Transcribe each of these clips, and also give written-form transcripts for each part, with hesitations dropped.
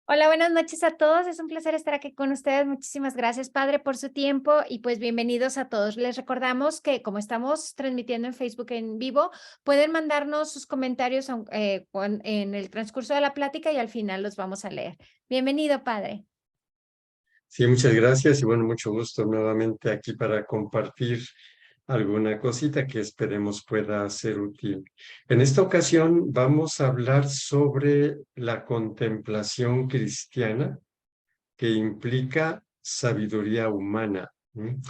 Hola, buenas noches a todos. Es un placer estar aquí con ustedes. Muchísimas gracias, Padre, por su tiempo y pues bienvenidos a todos. Les recordamos que como estamos transmitiendo en Facebook en vivo, pueden mandarnos sus comentarios en el transcurso de la plática y al final los vamos a leer. Bienvenido, Padre. Sí, muchas gracias y bueno, mucho gusto nuevamente aquí para compartir alguna cosita que esperemos pueda ser útil. En esta ocasión vamos a hablar sobre la contemplación cristiana que implica sabiduría humana. ¿M?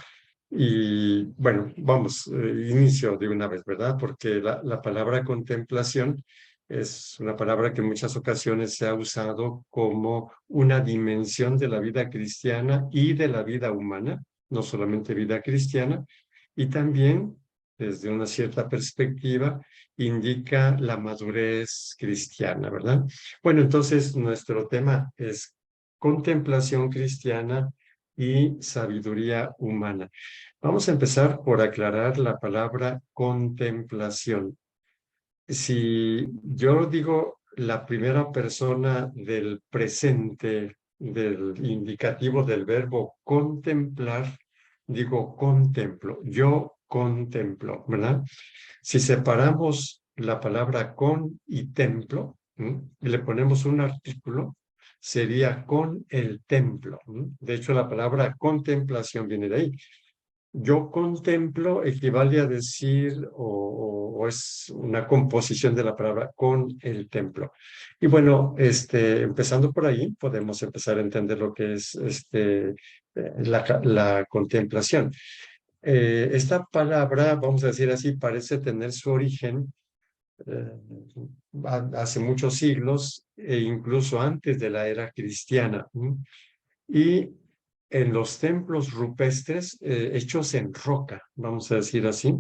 Y bueno, vamos, inicio de una vez, ¿verdad? Porque la palabra contemplación es una palabra que en muchas ocasiones se ha usado como una dimensión de la vida cristiana y de la vida humana, no solamente vida cristiana, y también desde una cierta perspectiva indica la madurez cristiana, ¿verdad? Bueno, entonces nuestro tema es contemplación cristiana y sabiduría humana. Vamos a empezar por aclarar la palabra contemplación. Si yo digo la primera persona del presente, del indicativo del verbo contemplar, digo contemplo, yo contemplo, ¿verdad? Si separamos la palabra con y templo, ¿m? Y le ponemos un artículo, sería con el templo. ¿M? De hecho, la palabra contemplación viene de ahí. Yo contemplo equivale a decir o es una composición de la palabra con el templo. Y bueno, empezando por ahí, podemos empezar a entender lo que es la contemplación. Esta palabra, vamos a decir así, parece tener su origen eh, hace muchos siglos e incluso antes de la era cristiana. ¿M? Y en los templos rupestres hechos en roca, vamos a decir así,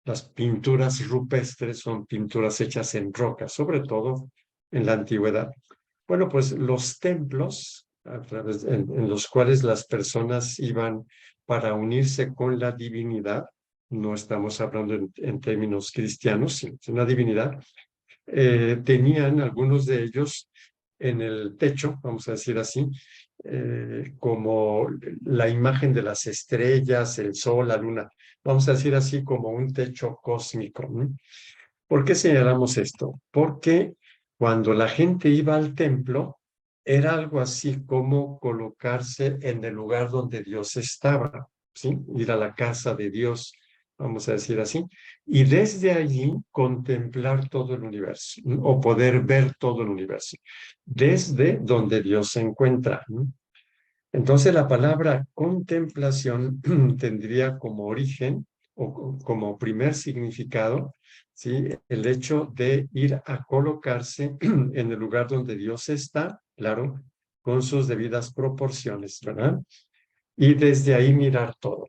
las pinturas rupestres son pinturas hechas en roca, sobre todo en la antigüedad. Bueno, pues los templos en los cuales las personas iban para unirse con la divinidad, no estamos hablando en términos cristianos, sino una divinidad, tenían algunos de ellos en el techo, vamos a decir así, como la imagen de las estrellas, el sol, la luna, vamos a decir así como un techo cósmico. ¿No? ¿Por qué señalamos esto? Porque cuando la gente iba al templo, era algo así como colocarse en el lugar donde Dios estaba, ¿sí? Ir a la casa de Dios, vamos a decir así, y desde allí contemplar todo el universo, ¿no? O poder ver todo el universo, desde donde Dios se encuentra. ¿No? Entonces la palabra contemplación tendría como origen o como primer significado, ¿sí? El hecho de ir a colocarse en el lugar donde Dios está, claro, con sus debidas proporciones, ¿verdad? Y desde ahí mirar todo.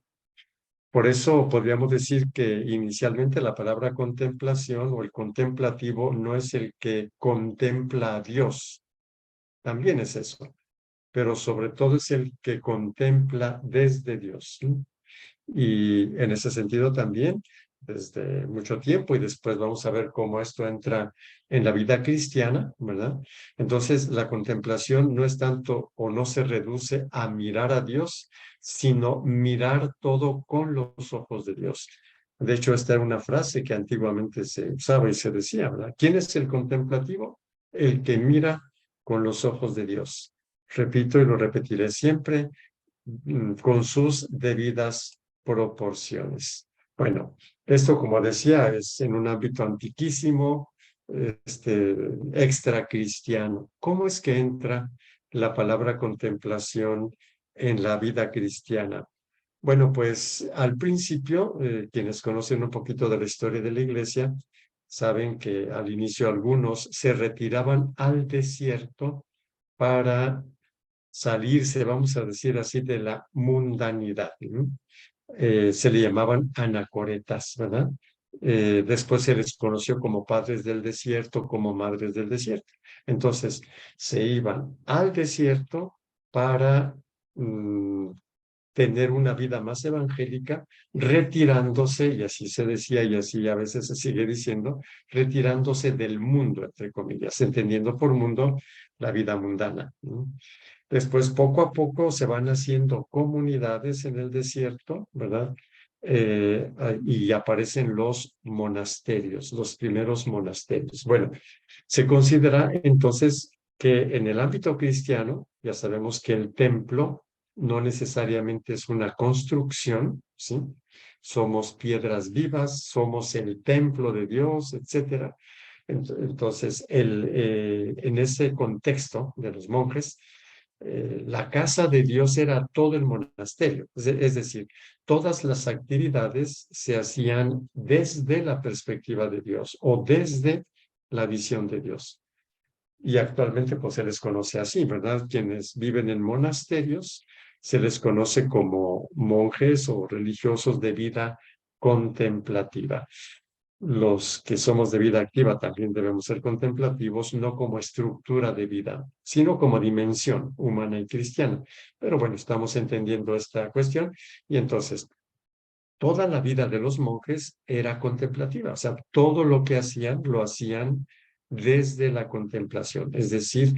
Por eso podríamos decir que inicialmente la palabra contemplación o el contemplativo no es el que contempla a Dios, también es eso, pero sobre todo es el que contempla desde Dios. ¿Sí? Y en ese sentido también, desde mucho tiempo, y después vamos a ver cómo esto entra en la vida cristiana, ¿verdad? Entonces, la contemplación no es tanto o no se reduce a mirar a Dios, sino mirar todo con los ojos de Dios. De hecho, esta era una frase que antiguamente se usaba y se decía, ¿verdad? ¿Quién es el contemplativo? El que mira con los ojos de Dios. Repito y lo repetiré siempre, con sus debidas proporciones. Bueno, esto, como decía, es en un ámbito antiquísimo, extra cristiano. ¿Cómo es que entra la palabra contemplación en la vida cristiana? Bueno, pues al principio, quienes conocen un poquito de la historia de la iglesia, saben que al inicio algunos se retiraban al desierto para salirse, vamos a decir así, de la mundanidad. ¿No? Se le llamaban anacoretas, ¿verdad? Después se les conoció como padres del desierto, como madres del desierto. Entonces, se iban al desierto para tener una vida más evangélica, retirándose, y así se decía y así a veces se sigue diciendo, retirándose del mundo, entre comillas, entendiendo por mundo la vida mundana. Después, poco a poco, se van haciendo comunidades en el desierto, ¿verdad? Y aparecen los monasterios, los primeros monasterios. Bueno, se considera entonces que en el ámbito cristiano, ya sabemos que el templo no necesariamente es una construcción, ¿sí? Somos piedras vivas, somos el templo de Dios, etcétera. Entonces, en ese contexto de los monjes, la casa de Dios era todo el monasterio, es decir, todas las actividades se hacían desde la perspectiva de Dios o desde la visión de Dios. Y actualmente pues se les conoce así, ¿verdad? Quienes viven en monasterios se les conoce como monjes o religiosos de vida contemplativa. Los que somos de vida activa también debemos ser contemplativos, no como estructura de vida, sino como dimensión humana y cristiana. Pero bueno, estamos entendiendo esta cuestión y entonces toda la vida de los monjes era contemplativa, o sea, todo lo que hacían lo hacían desde la contemplación, es decir,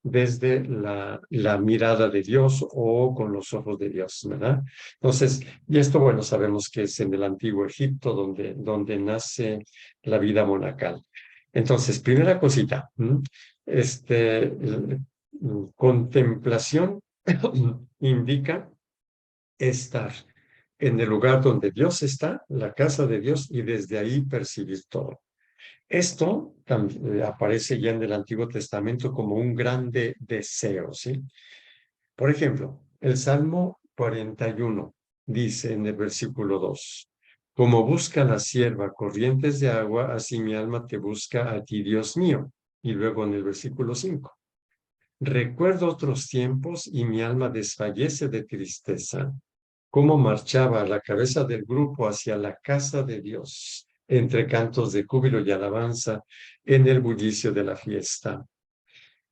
desde la mirada de Dios o con los ojos de Dios, ¿verdad? Entonces, y esto, bueno, sabemos que es en el antiguo Egipto donde nace la vida monacal. Entonces, primera cosita, contemplación indica estar en el lugar donde Dios está, la casa de Dios, y desde ahí percibir todo. Esto aparece ya en el Antiguo Testamento como un grande deseo, ¿sí? Por ejemplo, el Salmo 41 dice en el versículo 2, como busca la sierva corrientes de agua, así mi alma te busca a ti, Dios mío. Y luego en el versículo 5, recuerdo otros tiempos y mi alma desfallece de tristeza, cómo marchaba la cabeza del grupo hacia la casa de Dios, entre cantos de júbilo y alabanza, en el bullicio de la fiesta.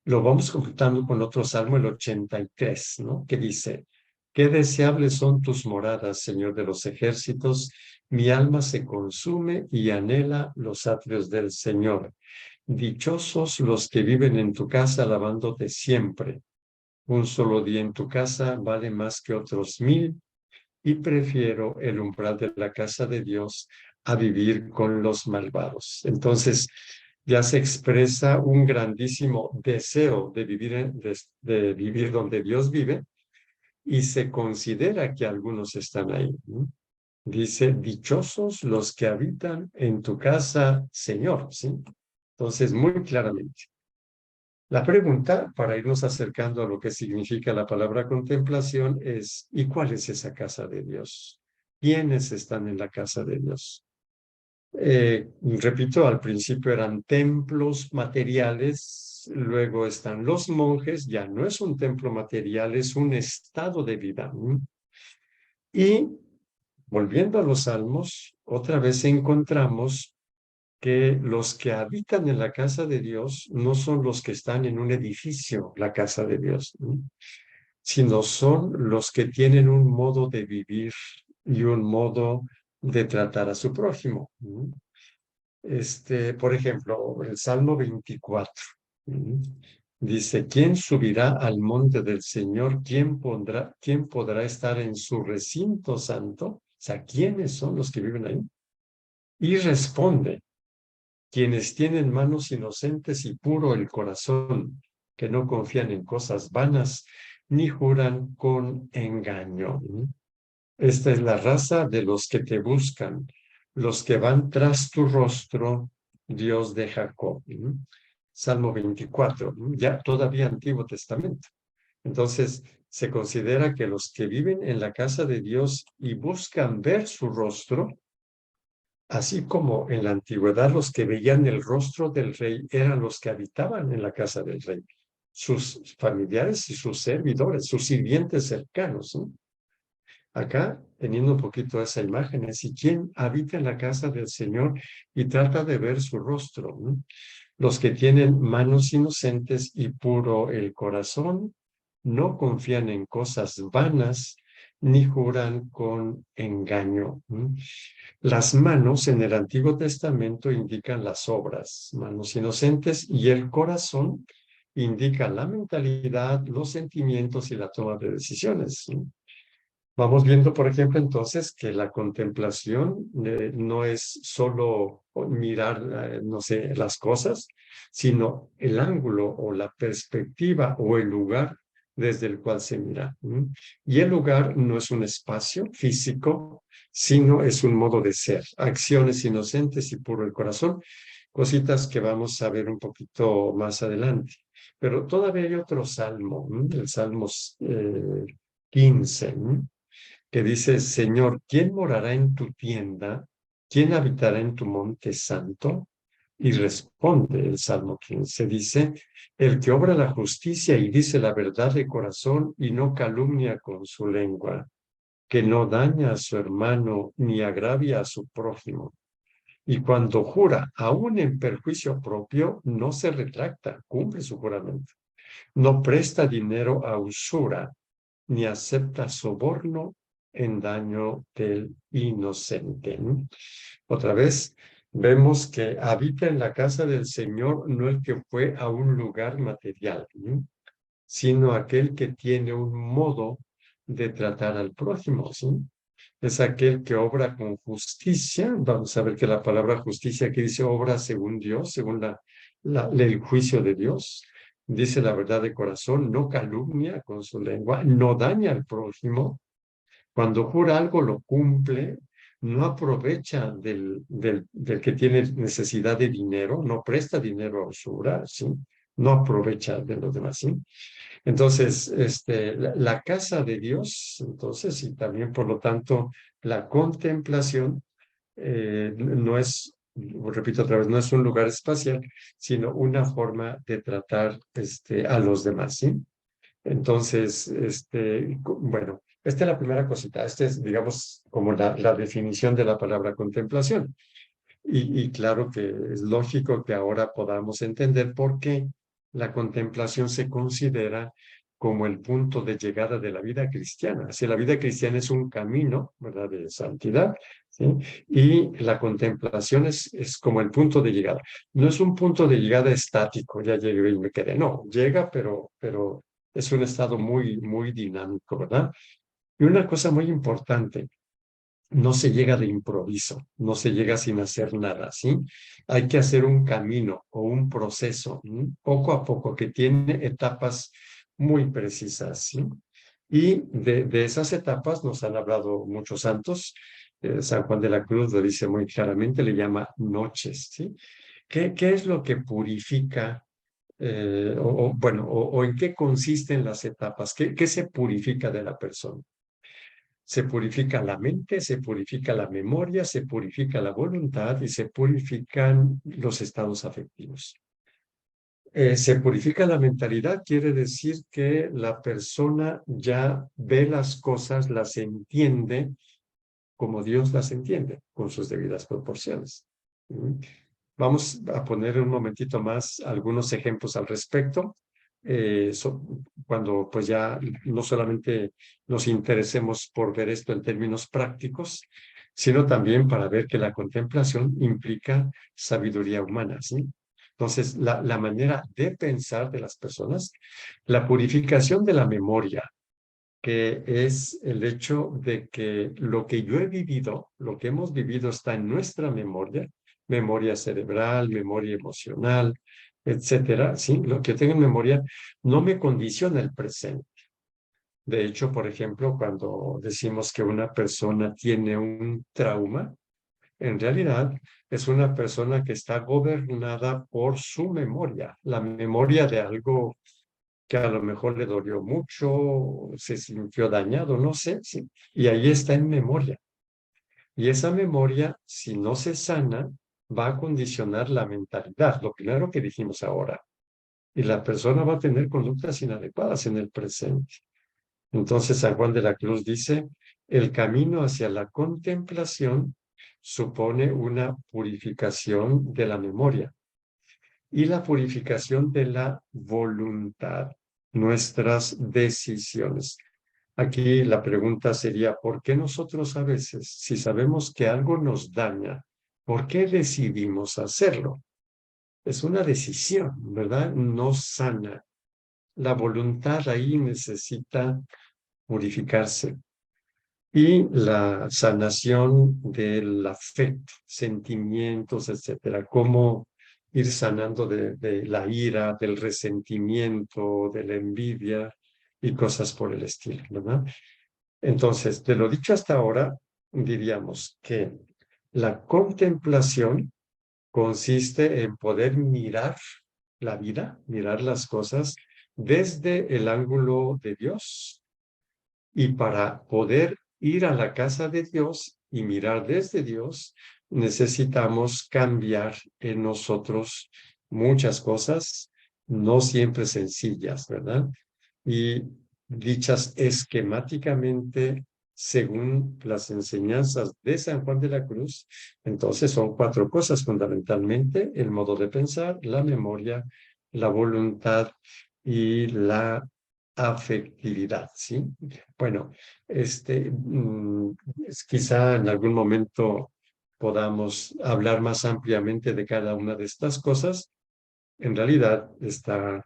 Lo vamos completando con otro salmo, el 83, ¿no? Que dice, qué deseables son tus moradas, Señor de los ejércitos, mi alma se consume y anhela los atrios del Señor. Dichosos los que viven en tu casa alabándote siempre. Un solo día en tu casa vale más que otros 1000 y prefiero el umbral de la casa de Dios a vivir con los malvados. Entonces, ya se expresa un grandísimo deseo de vivir donde Dios vive y se considera que algunos están ahí, ¿no? Dice, dichosos los que habitan en tu casa, Señor, ¿sí? Entonces, muy claramente. La pregunta, para irnos acercando a lo que significa la palabra contemplación, es, ¿y cuál es esa casa de Dios? ¿Quiénes están en la casa de Dios? Repito, al principio eran templos materiales, luego están los monjes, ya no es un templo material, es un estado de vida. Y volviendo a los salmos, otra vez encontramos que los que habitan en la casa de Dios no son los que están en un edificio, la casa de Dios, sino son los que tienen un modo de vivir y un modo de tratar a su prójimo. Por ejemplo, el Salmo 24 dice, ¿quién subirá al monte del Señor? ¿Quién podrá estar en su recinto santo? O sea, ¿quiénes son los que viven ahí? Y responde, quienes tienen manos inocentes y puro el corazón, que no confían en cosas vanas, ni juran con engaño. Esta es la raza de los que te buscan, los que van tras tu rostro, Dios de Jacob. Salmo 24, ya todavía Antiguo Testamento. Entonces, se considera que los que viven en la casa de Dios y buscan ver su rostro, así como en la antigüedad los que veían el rostro del rey eran los que habitaban en la casa del rey, sus familiares y sus servidores, sus sirvientes cercanos, ¿no? Acá, teniendo un poquito esa imagen, es y quién habita en la casa del Señor y trata de ver su rostro, ¿no? Los que tienen manos inocentes y puro el corazón, no confían en cosas vanas, ni juran con engaño. Las manos en el Antiguo Testamento indican las obras, manos inocentes, y el corazón indica la mentalidad, los sentimientos y la toma de decisiones. Vamos viendo, por ejemplo, entonces, que la contemplación no es solo mirar, no sé, las cosas, sino el ángulo o la perspectiva o el lugar desde el cual se mira. Y el lugar no es un espacio físico, sino es un modo de ser, acciones inocentes y puro el corazón, cositas que vamos a ver un poquito más adelante. Pero todavía hay otro salmo, el Salmo 15, que dice: Señor, ¿quién morará en tu tienda? ¿Quién habitará en tu monte santo? Y responde el Salmo 15, dice: el que obra la justicia y dice la verdad de corazón y no calumnia con su lengua, que no daña a su hermano ni agravia a su prójimo. Y cuando jura, aún en perjuicio propio, no se retracta, cumple su juramento. No presta dinero a usura, ni acepta soborno en daño del inocente. Otra vez, vemos que habita en la casa del Señor no el que fue a un lugar material, sino aquel que tiene un modo de tratar al prójimo, ¿sí? Es aquel que obra con justicia. Vamos a ver que la palabra justicia aquí dice obra según Dios, según el juicio de Dios. Dice la verdad de corazón, no calumnia con su lengua, no daña al prójimo. Cuando jura algo lo cumple, no aprovecha del que tiene necesidad de dinero, no presta dinero a usura, ¿sí? No aprovecha de los demás, ¿sí? Entonces, la casa de Dios, entonces, y también por lo tanto, la contemplación no es, repito otra vez, no es un lugar espacial, sino una forma de tratar a los demás, ¿sí? Entonces, bueno, esta es la primera cosita. Esta es, digamos, como la definición de la palabra contemplación. Y claro que es lógico que ahora podamos entender por qué la contemplación se considera como el punto de llegada de la vida cristiana. Si la vida cristiana es un camino, ¿verdad?, de santidad, ¿sí? Y la contemplación es como el punto de llegada. No es un punto de llegada estático, ya llegué y me quedé. No, llega, pero es un estado muy, muy dinámico, ¿verdad? Y una cosa muy importante, no se llega de improviso, no se llega sin hacer nada, ¿sí? Hay que hacer un camino o un proceso, poco a poco, que tiene etapas muy precisas, ¿sí? Y de esas etapas nos han hablado muchos santos. San Juan de la Cruz lo dice muy claramente, le llama noches, ¿sí? ¿Qué es lo que purifica? Bueno, o en qué consisten las etapas, qué se purifica de la persona. Se purifica la mente, se purifica la memoria, se purifica la voluntad y se purifican los estados afectivos. Se purifica la mentalidad, quiere decir que la persona ya ve las cosas, las entiende como Dios las entiende, con sus debidas proporciones. Vamos a poner un momentito más algunos ejemplos al respecto, cuando pues ya no solamente nos interesemos por ver esto en términos prácticos, sino también para ver que la contemplación implica sabiduría humana, ¿sí? Entonces, la manera de pensar de las personas, la purificación de la memoria, que es el hecho de que lo que yo he vivido, lo que hemos vivido está en nuestra memoria, memoria cerebral, memoria emocional, etcétera, ¿sí? Lo que tengo en memoria no me condiciona el presente. De hecho, por ejemplo, cuando decimos que una persona tiene un trauma, en realidad es una persona que está gobernada por su memoria, la memoria de algo que a lo mejor le dolió mucho, se sintió dañado, no sé, sí. Y ahí está en memoria. Y esa memoria, si no se sana, va a condicionar la mentalidad, lo primero que dijimos ahora. Y la persona va a tener conductas inadecuadas en el presente. Entonces, San Juan de la Cruz dice, el camino hacia la contemplación supone una purificación de la memoria y la purificación de la voluntad, nuestras decisiones. Aquí la pregunta sería, ¿por qué nosotros a veces, si sabemos que algo nos daña, por qué decidimos hacerlo? Es una decisión, ¿verdad? No sana. La voluntad ahí necesita purificarse. Y la sanación del afecto, sentimientos, etcétera. Cómo ir sanando de la ira, del resentimiento, de la envidia y cosas por el estilo, ¿verdad? Entonces, de lo dicho hasta ahora, diríamos que la contemplación consiste en poder mirar la vida, mirar las cosas desde el ángulo de Dios. Y para poder ir a la casa de Dios y mirar desde Dios, necesitamos cambiar en nosotros muchas cosas, no siempre sencillas, ¿verdad? Y dichas esquemáticamente según las enseñanzas de San Juan de la Cruz. Entonces son cuatro cosas fundamentalmente: el modo de pensar, la memoria, la voluntad y la afectividad, ¿sí? Bueno, quizá en algún momento podamos hablar más ampliamente de cada una de estas cosas. En realidad está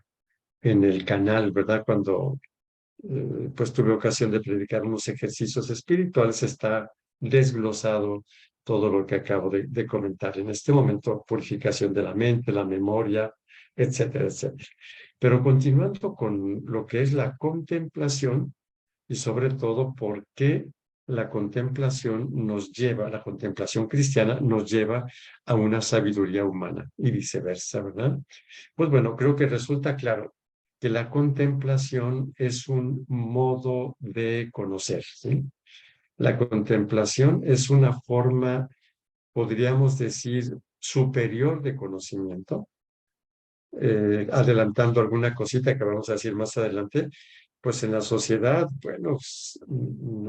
en el canal, ¿verdad? Cuando pues tuve ocasión de predicar unos ejercicios espirituales, está desglosado todo lo que acabo de comentar. En este momento, purificación de la mente, la memoria, etcétera, etcétera. Pero continuando con lo que es la contemplación y sobre todo por qué la contemplación nos lleva, la contemplación cristiana nos lleva a una sabiduría humana y viceversa, ¿verdad? Pues bueno, creo que resulta claro que la contemplación es un modo de conocer, ¿sí? La contemplación es una forma, podríamos decir, superior de conocimiento. Adelantando alguna cosita que vamos a decir más adelante, pues en la sociedad, bueno,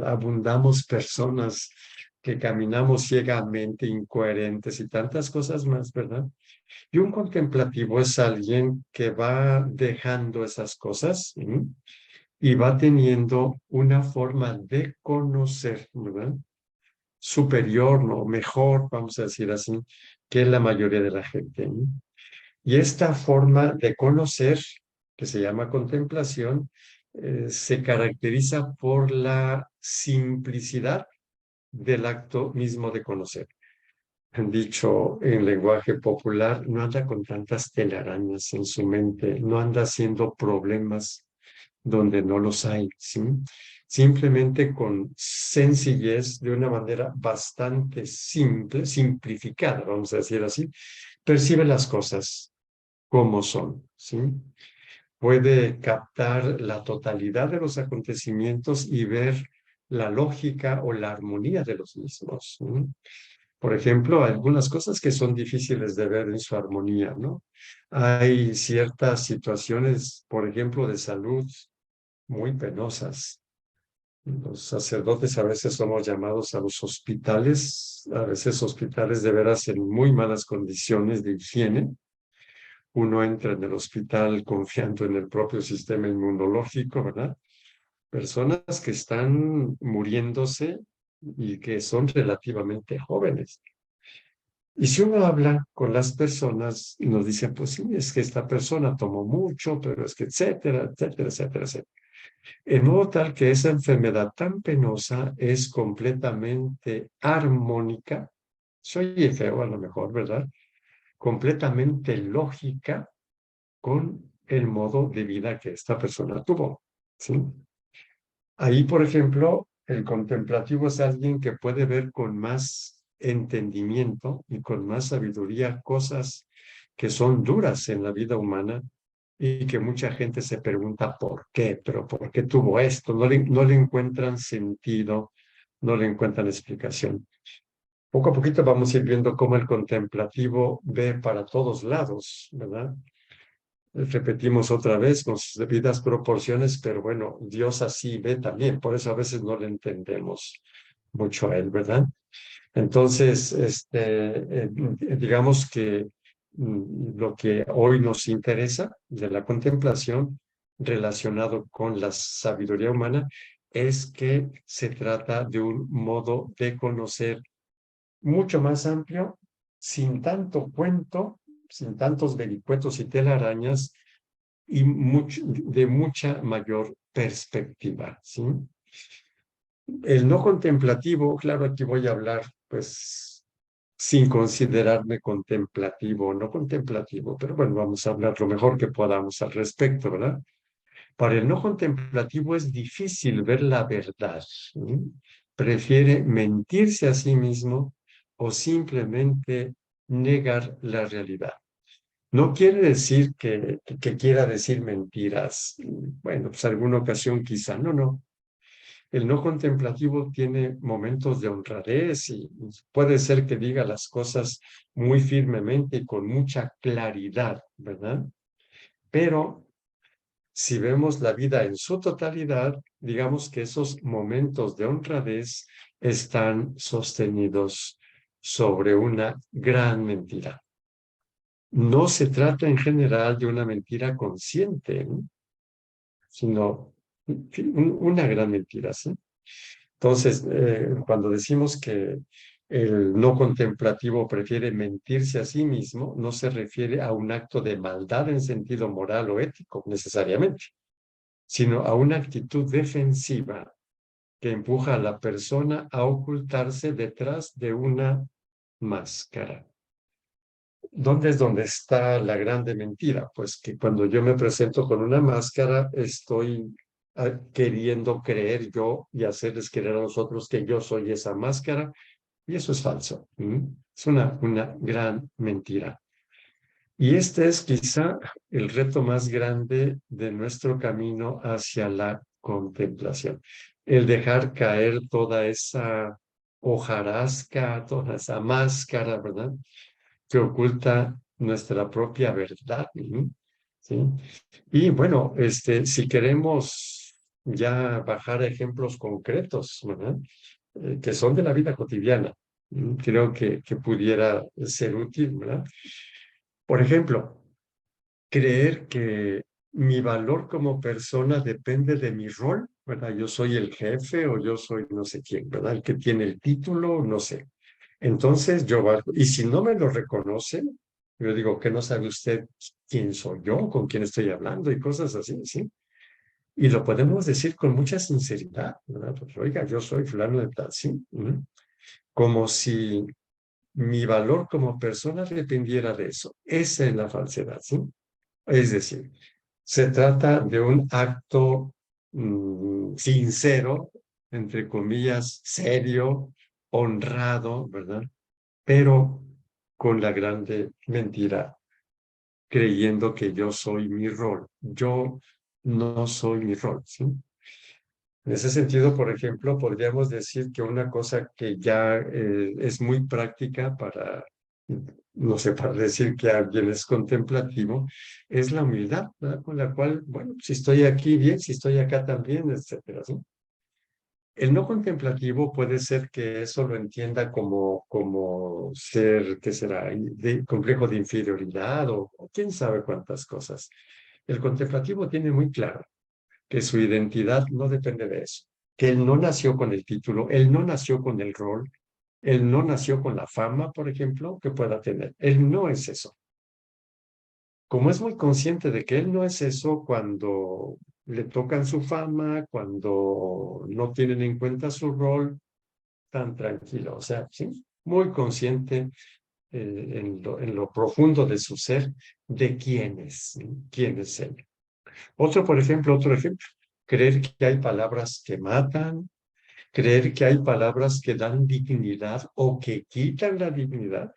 abundamos personas que caminamos ciegamente, incoherentes y tantas cosas más, ¿verdad? Y un contemplativo es alguien que va dejando esas cosas, ¿sí? Y va teniendo una forma de conocer, ¿verdad? Superior, ¿no? Mejor, vamos a decir así, que la mayoría de la gente, ¿no? Y esta forma de conocer, que se llama contemplación, se caracteriza por la simplicidad del acto mismo de conocer. Han dicho en lenguaje popular, no anda con tantas telarañas en su mente, no anda haciendo problemas donde no los hay, ¿sí? Simplemente con sencillez, de una manera bastante simple, simplificada, vamos a decir así, percibe las cosas como son, ¿sí? Puede captar la totalidad de los acontecimientos y ver la lógica o la armonía de los mismos, ¿sí? Por ejemplo, hay algunas cosas que son difíciles de ver en su armonía, ¿no? Hay ciertas situaciones, por ejemplo, de salud muy penosas. Los sacerdotes a veces somos llamados a los hospitales, a veces hospitales de veras en muy malas condiciones de higiene. Uno entra en el hospital confiando en el propio sistema inmunológico, ¿verdad? Personas que están muriéndose y que son relativamente jóvenes. Y si uno habla con las personas y nos dicen, pues sí, es que esta persona tomó mucho, pero es que etcétera, etcétera, etcétera, etcétera. En modo tal que esa enfermedad tan penosa es completamente armónica, se oye feo a lo mejor, ¿verdad? Completamente lógica con el modo de vida que esta persona tuvo, ¿sí? Ahí, por ejemplo, el contemplativo es alguien que puede ver con más entendimiento y con más sabiduría cosas que son duras en la vida humana y que mucha gente se pregunta por qué, pero ¿por qué tuvo esto? No le encuentran sentido, no le encuentran explicación. Poco a poquito vamos a ir viendo cómo el contemplativo ve para todos lados, ¿verdad? Repetimos otra vez con sus debidas proporciones, pero bueno, Dios así ve también, por eso a veces no le entendemos mucho a él, ¿verdad? Entonces, digamos que lo que hoy nos interesa de la contemplación relacionado con la sabiduría humana es que se trata de un modo de conocer mucho más amplio, sin tanto cuento, sin tantos vericuetos y telarañas, y de mucha mayor perspectiva, ¿sí? El no contemplativo, claro, aquí voy a hablar, pues, sin considerarme contemplativo o no contemplativo, pero bueno, vamos a hablar lo mejor que podamos al respecto, ¿verdad? Para el no contemplativo es difícil ver la verdad, ¿sí? Prefiere mentirse a sí mismo o simplemente negar la realidad. No quiere decir que quiera decir mentiras. Bueno, pues alguna ocasión quizá, no. El no contemplativo tiene momentos de honradez y puede ser que diga las cosas muy firmemente y con mucha claridad, ¿verdad? Pero si vemos la vida en su totalidad, digamos que esos momentos de honradez están sostenidos sobre una gran mentira. No se trata en general de una mentira consciente, ¿no? Sino una gran mentira, ¿sí? Entonces, cuando decimos que el no contemplativo prefiere mentirse a sí mismo, no se refiere a un acto de maldad en sentido moral o ético necesariamente, sino a una actitud defensiva que empuja a la persona a ocultarse detrás de una máscara. ¿Dónde es donde está la grande mentira? Pues que cuando yo me presento con una máscara, estoy queriendo creer yo y hacerles creer a los otros que yo soy esa máscara, y eso es falso. Es una gran mentira. Y este es quizá el reto más grande de nuestro camino hacia la contemplación. El dejar caer toda esa hojarasca, toda esa máscara, ¿verdad? Que oculta nuestra propia verdad. ¿Sí? Y bueno, si queremos ya bajar a ejemplos concretos, ¿verdad? Que son de la vida cotidiana, creo que pudiera ser útil, ¿verdad? Por ejemplo, creer que mi valor como persona depende de mi rol, ¿verdad? Yo soy el jefe o yo soy no sé quién, ¿verdad? El que tiene el título, no sé. Entonces yo valgo. Y si no me lo reconocen, yo digo, ¿qué no sabe usted quién soy yo, con quién estoy hablando y cosas así, ¿sí? Y lo podemos decir con mucha sinceridad, ¿verdad? Pues, oiga, yo soy fulano de tal, ¿sí? Como si mi valor como persona dependiera de eso. Esa es la falsedad, ¿sí? Es decir, se trata de un acto sincero, entre comillas, serio, honrado, ¿verdad? Pero con la grande mentira, creyendo que yo soy mi rol. Yo no soy mi rol, ¿sí? En ese sentido, por ejemplo, podríamos decir que una cosa que ya es muy práctica para, no sé, para decir que alguien es contemplativo, es la humildad, ¿verdad? Con la cual, bueno, si estoy aquí bien, si estoy acá también, etcétera, ¿sí? El no contemplativo puede ser que eso lo entienda como ser, ¿qué será? De, complejo de inferioridad o quién sabe cuántas cosas. El contemplativo tiene muy claro que su identidad no depende de eso, que él no nació con el título, él no nació con el rol, él no nació con la fama, por ejemplo, que pueda tener. Él no es eso. Como es muy consciente de que él no es eso cuando le tocan su fama, cuando no tienen en cuenta su rol, tan tranquilo, o sea, ¿sí? Muy consciente en lo profundo de su ser de quién es, ¿sí? Quién es él. Otro ejemplo, creer que hay palabras que matan, creer que hay palabras que dan dignidad o que quitan la dignidad.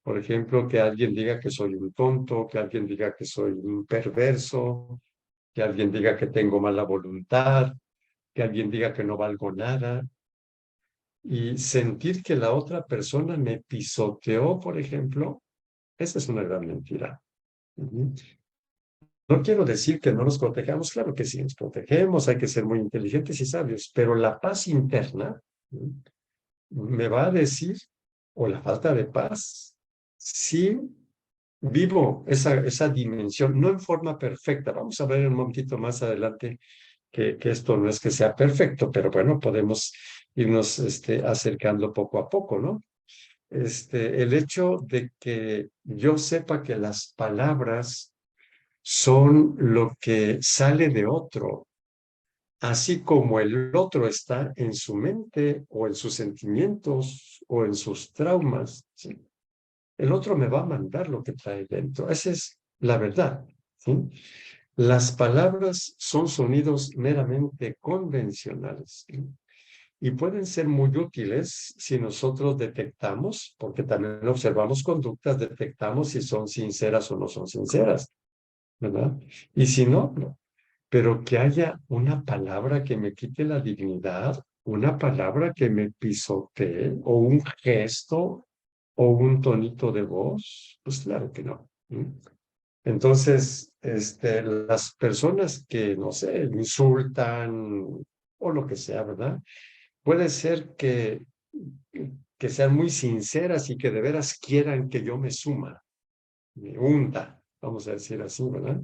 Por ejemplo, que alguien diga que soy un tonto, que alguien diga que soy un perverso, que alguien diga que tengo mala voluntad, que alguien diga que no valgo nada. Y sentir que la otra persona me pisoteó, por ejemplo, esa es una gran mentira. No quiero decir que no nos protejamos, claro que sí, nos protegemos, hay que ser muy inteligentes y sabios, pero la paz interna me va a decir, o la falta de paz, si vivo esa dimensión, no en forma perfecta. Vamos a ver un momentito más adelante que esto no es que sea perfecto, pero bueno, podemos irnos acercando poco a poco, ¿no? El hecho de que yo sepa que las palabras son lo que sale de otro, así como el otro está en su mente o en sus sentimientos o en sus traumas, ¿sí? El otro me va a mandar lo que trae dentro. Esa es la verdad, ¿sí? Las palabras son sonidos meramente convencionales, ¿sí? Y pueden ser muy útiles si nosotros detectamos, porque también observamos conductas, detectamos si son sinceras o no son sinceras, ¿verdad? Y si no, no. Pero que haya una palabra que me quite la dignidad, una palabra que me pisotee, o un gesto, o un tonito de voz, pues claro que no. ¿Sí? Entonces, las personas que, no sé, insultan o lo que sea, ¿verdad? Puede ser que sean muy sinceras y que de veras quieran que yo me suma, me hunda, vamos a decir así, ¿verdad?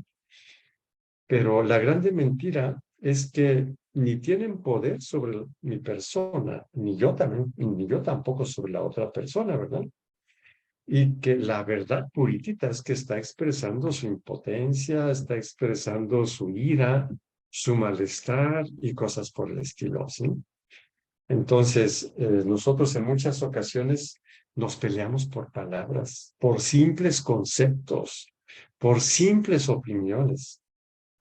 Pero la grande mentira es que ni tienen poder sobre mi persona, ni yo también, ni yo tampoco sobre la otra persona, ¿verdad? Y que la verdad puritita es que está expresando su impotencia, está expresando su ira, su malestar y cosas por el estilo, ¿sí? Entonces, nosotros en muchas ocasiones nos peleamos por palabras, por simples conceptos, por simples opiniones,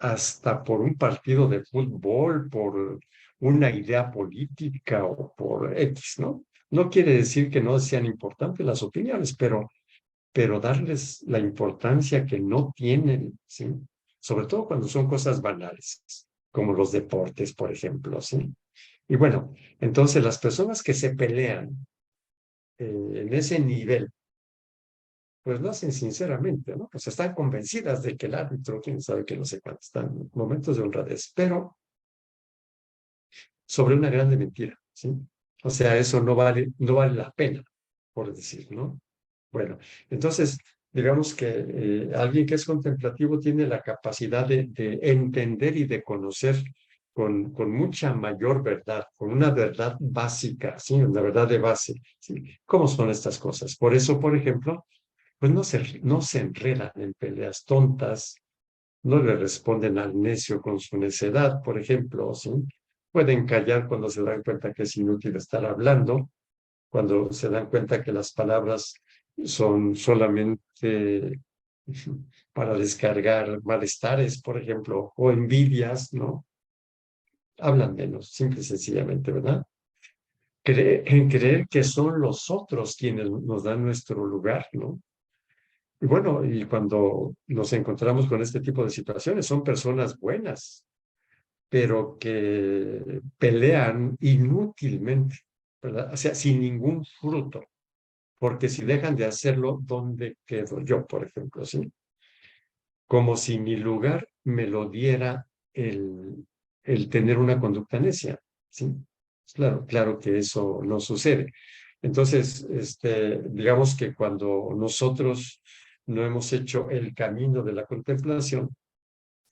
hasta por un partido de fútbol, por una idea política o por X, ¿no? No quiere decir que no sean importantes las opiniones, pero darles la importancia que no tienen, ¿sí? Sobre todo cuando son cosas banales, como los deportes, por ejemplo, ¿sí? Y bueno, entonces las personas que se pelean en ese nivel, pues lo hacen sinceramente, ¿no? Pues están convencidas de que el árbitro, quién sabe que no sé cuánto, están en momentos de honradez, pero sobre una grande mentira, ¿sí? O sea, eso no vale la pena, por decir, ¿no? Bueno, entonces, digamos que alguien que es contemplativo tiene la capacidad de entender y de conocer con mucha mayor verdad, con una verdad básica, ¿sí? Una verdad de base, ¿sí? ¿Cómo son estas cosas? Por eso, por ejemplo, pues no se enredan en peleas tontas, no le responden al necio con su necedad, por ejemplo, ¿sí? Pueden callar cuando se dan cuenta que es inútil estar hablando, cuando se dan cuenta que las palabras son solamente para descargar malestares, por ejemplo, o envidias, ¿no? Hablan menos, simple y sencillamente, ¿verdad? En creer que son los otros quienes nos dan nuestro lugar, ¿no? Y bueno, y cuando nos encontramos con este tipo de situaciones, son personas buenas, pero que pelean inútilmente, ¿verdad? O sea, sin ningún fruto. Porque si dejan de hacerlo, ¿dónde quedo yo, por ejemplo? ¿Sí? Como si mi lugar me lo diera el tener una conducta necia, ¿sí? Claro, claro que eso no sucede. Entonces, digamos que cuando nosotros no hemos hecho el camino de la contemplación,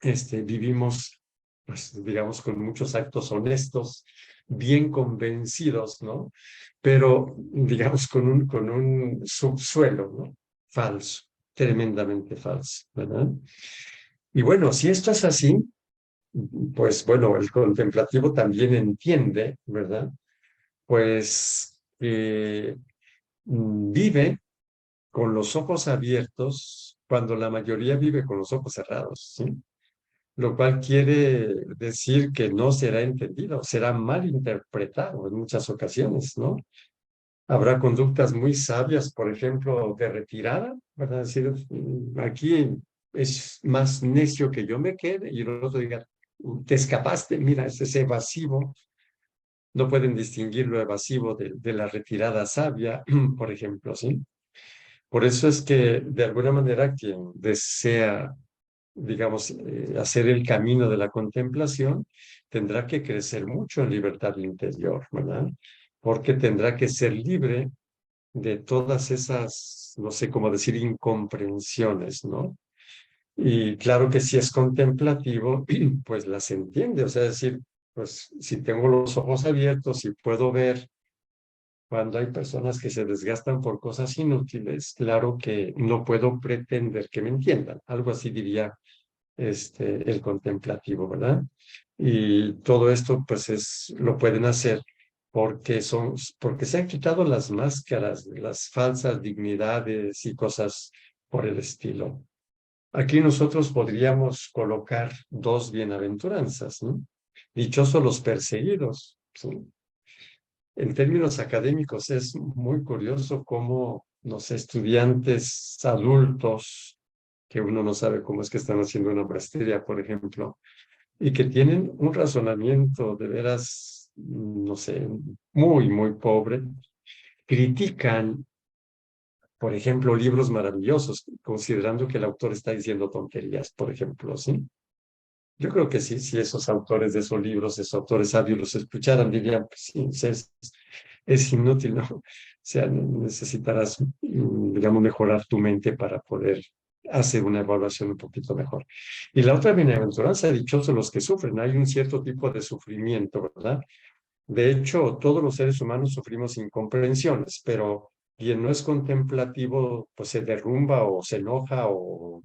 vivimos, pues, digamos, con muchos actos honestos, bien convencidos, ¿no? Pero, digamos, con un subsuelo, ¿no? Falso, tremendamente falso, ¿verdad? Y bueno, si esto es así, pues bueno, el contemplativo también entiende, ¿verdad? Pues vive con los ojos abiertos cuando la mayoría vive con los ojos cerrados, ¿sí? Lo cual quiere decir que no será entendido, será mal interpretado en muchas ocasiones, ¿no? Habrá conductas muy sabias, por ejemplo, de retirada, ¿verdad? Es decir, aquí es más necio que yo me quede y el otro diga, te escapaste, mira, ese es evasivo. No pueden distinguir lo evasivo de la retirada sabia, por ejemplo, ¿sí? Por eso es que, de alguna manera, quien desea, digamos, hacer el camino de la contemplación, tendrá que crecer mucho en libertad interior, ¿verdad? Porque tendrá que ser libre de todas esas, no sé cómo decir, incomprensiones, ¿no? Y claro que si es contemplativo, pues las entiende. O sea, es decir, pues si tengo los ojos abiertos y puedo ver cuando hay personas que se desgastan por cosas inútiles, claro que no puedo pretender que me entiendan. Algo así diría el contemplativo, ¿verdad? Y todo esto, pues lo pueden hacer porque se han quitado las máscaras, las falsas dignidades y cosas por el estilo. Aquí nosotros podríamos colocar dos bienaventuranzas, ¿no? Dichosos los perseguidos, ¿sí? En términos académicos es muy curioso cómo los estudiantes adultos, que uno no sabe cómo es que están haciendo una maestría, por ejemplo, y que tienen un razonamiento de veras, no sé, muy, muy pobre, critican, por ejemplo, libros maravillosos, considerando que el autor está diciendo tonterías, por ejemplo, ¿sí? Yo creo que sí, si esos autores de esos libros, esos autores sabios los escucharan, dirían, pues sí, es inútil, ¿no? O sea, necesitarás, digamos, mejorar tu mente para poder hacer una evaluación un poquito mejor. Y la otra bienaventuranza, dichosos los que sufren, hay un cierto tipo de sufrimiento, ¿verdad? De hecho, todos los seres humanos sufrimos incomprensiones, pero quien no es contemplativo, pues se derrumba o se enoja o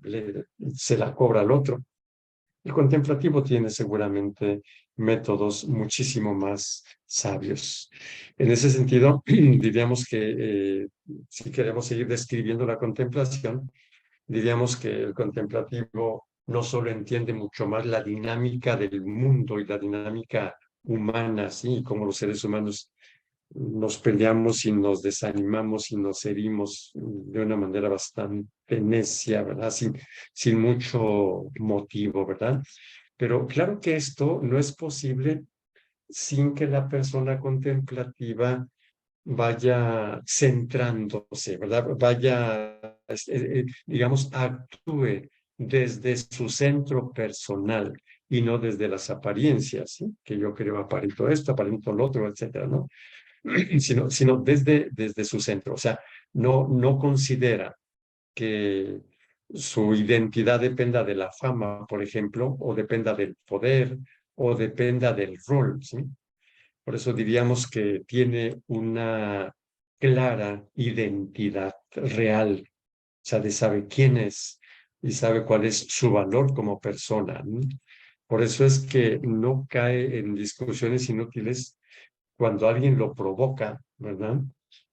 se la cobra al otro. El contemplativo tiene seguramente métodos muchísimo más sabios. En ese sentido, diríamos que si queremos seguir describiendo la contemplación, diríamos que el contemplativo no solo entiende mucho más la dinámica del mundo y la dinámica humana, ¿sí? Como los seres humanos nos peleamos y nos desanimamos y nos herimos de una manera bastante necia, ¿verdad? Sin mucho motivo, ¿verdad? Pero claro que esto no es posible sin que la persona contemplativa vaya centrándose, ¿verdad? Vaya, digamos, actúe desde su centro personal y no desde las apariencias, ¿sí? Que yo creo aparento esto, aparento lo otro, etcétera, ¿no? Sino desde su centro. O sea, no considera que su identidad dependa de la fama, por ejemplo, o dependa del poder, o dependa del rol, ¿sí? Por eso diríamos que tiene una clara identidad real, o sea, de sabe quién es y sabe cuál es su valor como persona, ¿no? Por eso es que no cae en discusiones inútiles cuando alguien lo provoca, ¿verdad?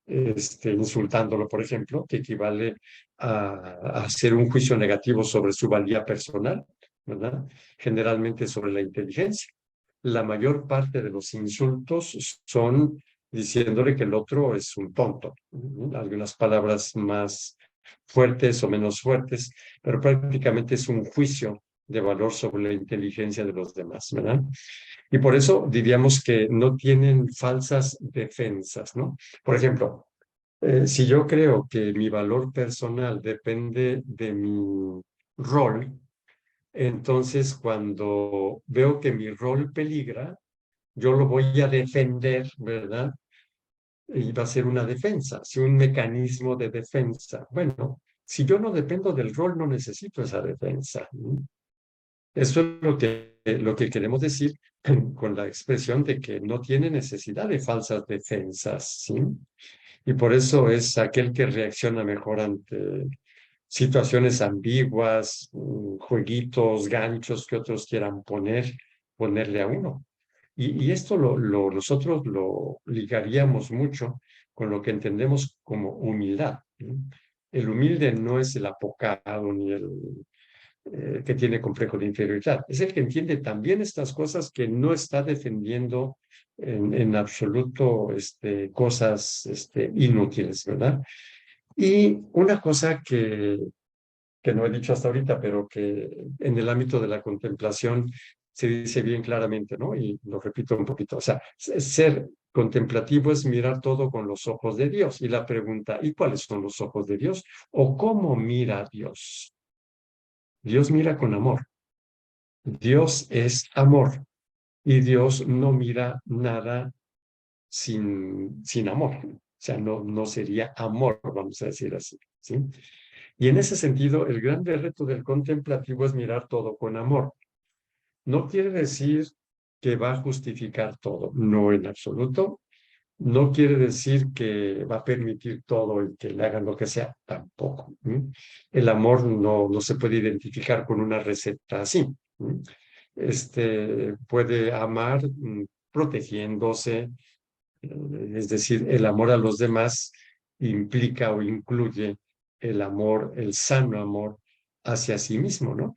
Insultándolo, por ejemplo, que equivale a hacer un juicio negativo sobre su valía personal, ¿verdad? Generalmente sobre la inteligencia. La mayor parte de los insultos son diciéndole que el otro es un tonto. Algunas palabras más fuertes o menos fuertes, pero prácticamente es un juicio de valor sobre la inteligencia de los demás, ¿verdad? Y por eso diríamos que no tienen falsas defensas, ¿no? Por ejemplo, si yo creo que mi valor personal depende de mi rol, entonces cuando veo que mi rol peligra, yo lo voy a defender, ¿verdad? Y va a ser una defensa, si un mecanismo de defensa. Bueno, si yo no dependo del rol, no necesito esa defensa, ¿no? Eso es lo que queremos decir con la expresión de que no tiene necesidad de falsas defensas, ¿sí? Y por eso es aquel que reacciona mejor ante situaciones ambiguas, jueguitos, ganchos que otros quieran ponerle a uno. Y esto nosotros lo ligaríamos mucho con lo que entendemos como humildad, ¿no? El humilde no es el apocado ni el que tiene complejo de inferioridad. Es el que entiende también estas cosas, que no está defendiendo en absoluto cosas inútiles, ¿verdad? Y una cosa que no he dicho hasta ahorita, pero que en el ámbito de la contemplación se dice bien claramente, ¿no? Y lo repito un poquito, o sea, ser contemplativo es mirar todo con los ojos de Dios. Y la pregunta, ¿y cuáles son los ojos de Dios? ¿O cómo mira Dios? Dios mira con amor. Dios es amor y Dios no mira nada sin amor. O sea, no sería amor, vamos a decir así, ¿sí? Y en ese sentido, el gran reto del contemplativo es mirar todo con amor. No quiere decir que va a justificar todo, no en absoluto. No quiere decir que va a permitir todo y que le hagan lo que sea, tampoco. El amor no se puede identificar con una receta así. Puede amar protegiéndose, es decir, el amor a los demás implica o incluye el amor, el sano amor hacia sí mismo, ¿no?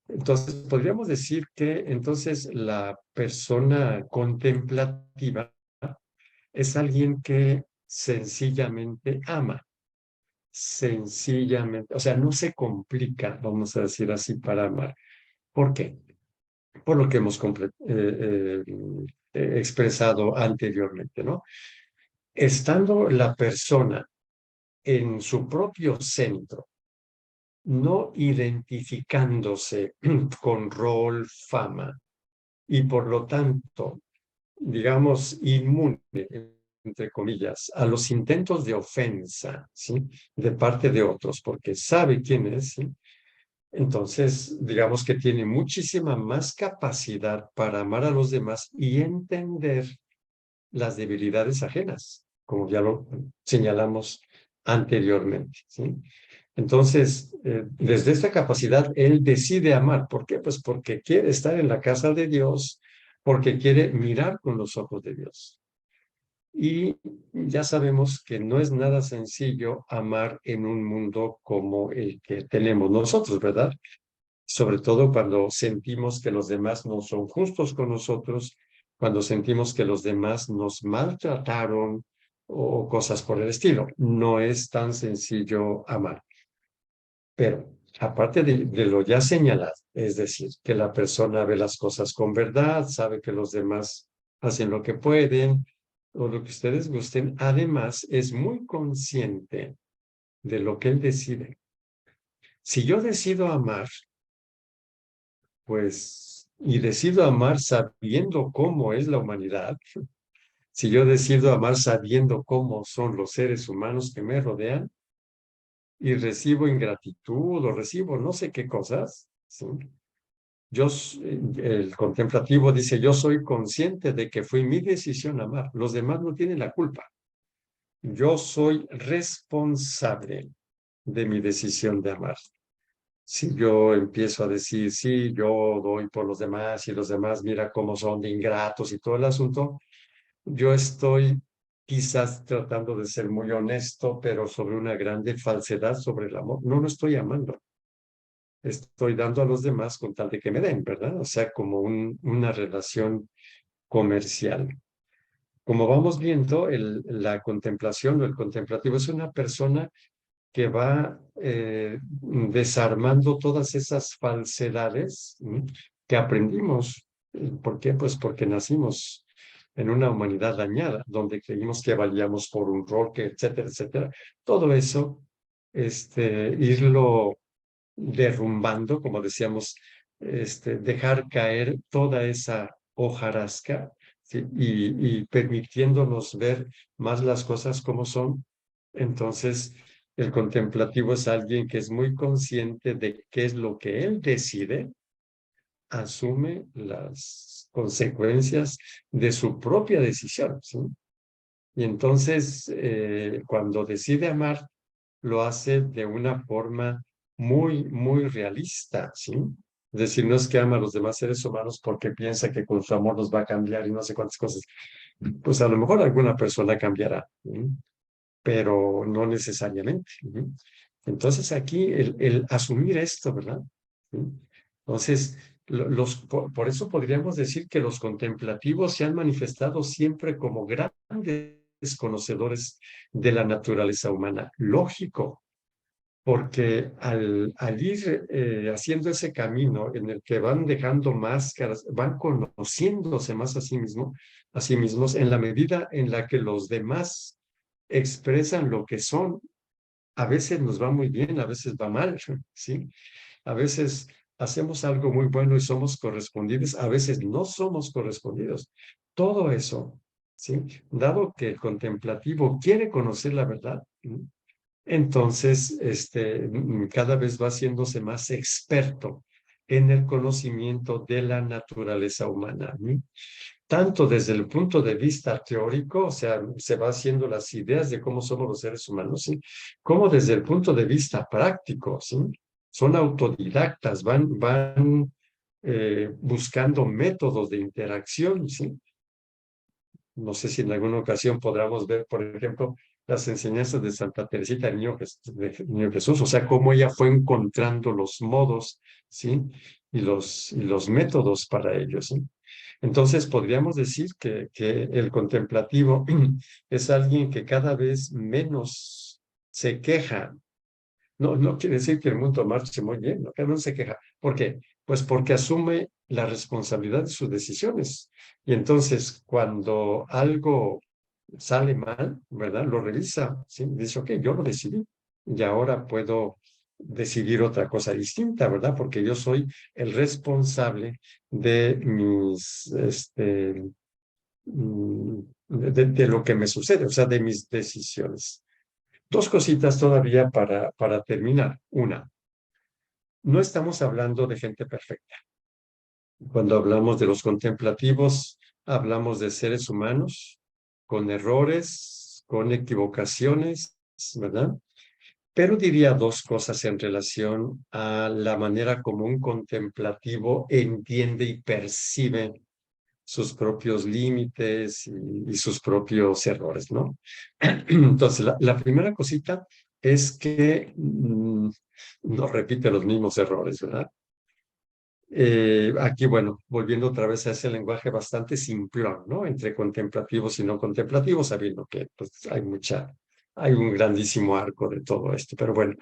Entonces, podríamos decir que entonces la persona contemplativa es alguien que sencillamente ama, sencillamente, o sea, no se complica, vamos a decir así, para amar. ¿Por qué? Por lo que hemos expresado anteriormente, ¿no? Estando la persona en su propio centro, no identificándose con rol, fama, y por lo tanto, digamos, inmune, entre comillas, a los intentos de ofensa, ¿sí? De parte de otros, porque sabe quién es, ¿sí? Entonces, digamos que tiene muchísima más capacidad para amar a los demás y entender las debilidades ajenas, como ya lo señalamos anteriormente, ¿sí? Entonces, desde esta capacidad, él decide amar. ¿Por qué? Pues porque quiere estar en la casa de Dios, porque quiere mirar con los ojos de Dios. Y ya sabemos que no es nada sencillo amar en un mundo como el que tenemos nosotros, ¿verdad? Sobre todo cuando sentimos que los demás no son justos con nosotros, cuando sentimos que los demás nos maltrataron o cosas por el estilo. No es tan sencillo amar. Pero aparte de lo ya señalado, es decir, que la persona ve las cosas con verdad, sabe que los demás hacen lo que pueden o lo que ustedes gusten, además es muy consciente de lo que él decide. Si yo decido amar, pues, y decido amar sabiendo cómo es la humanidad, si yo decido amar sabiendo cómo son los seres humanos que me rodean, y recibo ingratitud o recibo no sé qué cosas, ¿sí? El contemplativo dice, yo soy consciente de que fue mi decisión amar. Los demás no tienen la culpa. Yo soy responsable de mi decisión de amar. Si yo empiezo a decir, sí, yo doy por los demás y los demás mira cómo son de ingratos y todo el asunto, yo estoy quizás tratando de ser muy honesto, pero sobre una grande falsedad sobre el amor. No lo estoy amando. Estoy dando a los demás con tal de que me den, ¿verdad? O sea, como una relación comercial. Como vamos viendo, la contemplación o el contemplativo es una persona que va desarmando todas esas falsedades que aprendimos. ¿Por qué? Pues porque nacimos en una humanidad dañada, donde creímos que valíamos por un rol, que etcétera, etcétera. Todo eso, irlo derrumbando, como decíamos, dejar caer toda esa hojarasca, ¿sí? Y permitiéndonos ver más las cosas como son. Entonces, el contemplativo es alguien que es muy consciente de qué es lo que él decide, asume las consecuencias de su propia decisión, ¿sí? Y entonces, cuando decide amar, lo hace de una forma muy, muy realista, ¿sí? Es decir, no es que ama a los demás seres humanos porque piensa que con su amor los va a cambiar y no sé cuántas cosas. Pues a lo mejor alguna persona cambiará, ¿sí? Pero no necesariamente. ¿Sí? Entonces aquí el asumir esto, ¿verdad? ¿Sí? Entonces, por eso podríamos decir que los contemplativos se han manifestado siempre como grandes conocedores de la naturaleza humana. Lógico, porque al ir haciendo ese camino en el que van dejando máscaras, van conociéndose más a sí mismos, en la medida en la que los demás expresan lo que son, a veces nos va muy bien, a veces va mal, ¿sí? A veces hacemos algo muy bueno y somos correspondidos, a veces no somos correspondidos. Todo eso, ¿sí? Dado que el contemplativo quiere conocer la verdad, ¿sí? entonces cada vez va haciéndose más experto en el conocimiento de la naturaleza humana, ¿sí? Tanto desde el punto de vista teórico, o sea, se va haciendo las ideas de cómo somos los seres humanos, ¿sí? Como desde el punto de vista práctico, ¿sí? Son autodidactas, van buscando métodos de interacción, ¿sí? No sé si en alguna ocasión podamos ver, por ejemplo, las enseñanzas de Santa Teresita de Niño Jesús, o sea, cómo ella fue encontrando los modos, ¿sí? Y los métodos para ellos, ¿sí? Entonces, podríamos decir que el contemplativo es alguien que cada vez menos se queja. No quiere decir que el mundo marche muy bien, ¿no? Que no se queja. ¿Por qué? Pues porque asume la responsabilidad de sus decisiones. Y entonces, cuando algo sale mal, ¿verdad? Lo revisa, ¿sí? Dice, ok, yo lo decidí y ahora puedo decidir otra cosa distinta, ¿verdad? Porque yo soy el responsable de de lo que me sucede, o sea, de mis decisiones. Dos cositas todavía para terminar. Una, no estamos hablando de gente perfecta. Cuando hablamos de los contemplativos, hablamos de seres humanos con errores, con equivocaciones, ¿verdad? Pero diría dos cosas en relación a la manera como un contemplativo entiende y percibe sus propios límites y sus propios errores, ¿no? Entonces, la primera cosita es que no repite los mismos errores, ¿verdad? Aquí, bueno, volviendo otra vez a ese lenguaje bastante simplón, ¿no? Entre contemplativos y no contemplativos, sabiendo que pues, hay un grandísimo arco de todo esto. Pero bueno,